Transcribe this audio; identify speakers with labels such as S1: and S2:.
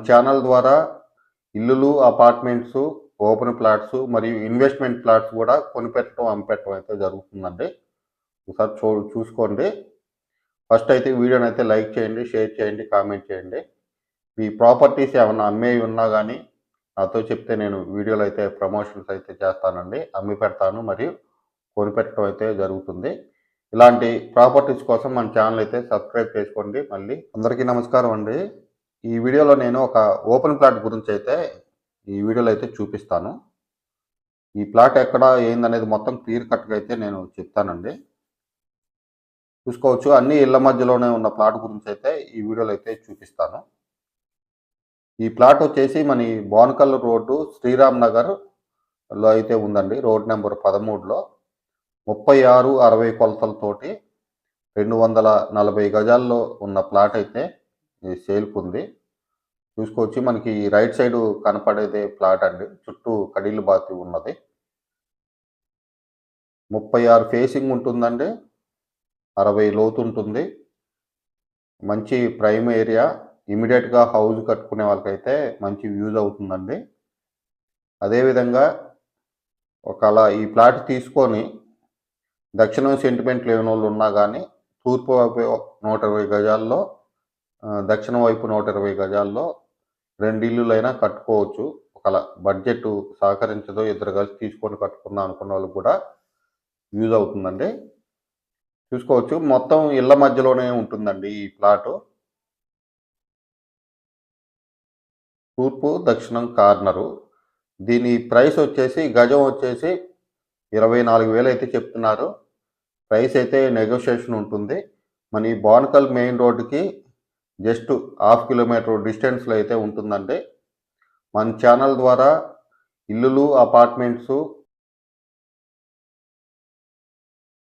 S1: Channel ద్వారా ఇల్లులు, apartments, open plots మరియు ఇన్వెస్ట్మెంట్ ప్లాట్స్ కూడా కొనిపెట్టడం, అమ్మిపెట్టడం అయితే జరుగుతుందండి. ఒకసారి చూసుకోండి. ఫస్ట్ అయితే వీడియోని అయితే లైక్ చేయండి, షేర్ చేయండి, కామెంట్ చేయండి. ఈ ప్రాపర్టీస్ ఏమన్నా అమ్మేవి ఉన్నా కానీ నాతో చెప్తే నేను వీడియోలో అయితే ప్రమోషన్స్ అయితే చేస్తానండి, అమ్మి పెడతాను మరియు కొనిపెట్టడం అయితే జరుగుతుంది. ఇలాంటి ప్రాపర్టీస్ కోసం మన ఛానల్ అయితే సబ్స్క్రైబ్ చేసుకోండి. మళ్ళీ అందరికీ నమస్కారం అండి. ఈ వీడియోలో నేను ఒక ఓపెన్ ప్లాట్ గురించి అయితే ఈ వీడియోలో అయితే చూపిస్తాను. ఈ ప్లాట్ ఎక్కడ ఏందనేది మొత్తం క్లియర్ కట్గా అయితే నేను చెప్తానండి. చూసుకోవచ్చు, అన్ని ఇళ్ల మధ్యలోనే ఉన్న ప్లాట్ గురించి అయితే ఈ వీడియోలో అయితే చూపిస్తాను. ఈ ప్లాట్ వచ్చేసి మన బోనకల్ రోడ్డు శ్రీరామ్ నగర్లో అయితే ఉందండి. రోడ్ నెంబర్ 13లో 36-60 కొలతలతోటి 240 గజాల్లో ఉన్న ప్లాట్ అయితే సేల్కి ఉంది. చూసుకోవచ్చు, మనకి రైట్ సైడ్ కనపడేదే ప్లాట్ అండి. చుట్టూ కడీలు బాతి ఉన్నది. 36 ఫేసింగ్ ఉంటుందండి, 60 లోతు ఉంటుంది. మంచి ప్రైమ్ ఏరియా. ఇమీడియట్గా హౌస్ కట్టుకునే వాళ్ళకైతే మంచి యూజ్ అవుతుందండి. అదేవిధంగా ఒకవేళ ఈ ప్లాట్ తీసుకొని దక్షిణం సెంటిమెంట్ లేని వాళ్ళు ఉన్నా కానీ తూర్పు వైపు 120 గజాల్లో, దక్షిణ వైపు 120 గజాల్లో 2 ఇల్లులైనా కట్టుకోవచ్చు. ఒకవేళ బడ్జెట్ సహకరించదో ఇద్దరు కలిసి తీసుకొని కట్టుకుందాం అనుకున్న వాళ్ళకి కూడా యూజ్ అవుతుందండి. చూసుకోవచ్చు, మొత్తం ఇళ్ల మధ్యలోనే ఉంటుందండి ఈ ప్లాటు. తూర్పు దక్షిణం కార్నరు. దీని ప్రైస్ వచ్చేసి గజం వచ్చేసి 24,000 అయితే చెప్తున్నారు. ప్రైస్ అయితే నెగోషియేషన్ ఉంటుంది. మన ఈ బోనకల్ మెయిన్ రోడ్డుకి జస్ట్ 1/2 కిలోమీటర్ డిస్టెన్స్లో అయితే ఉంటుందండి. మన ఛానల్ ద్వారా ఇల్లులు, అపార్ట్మెంట్స్,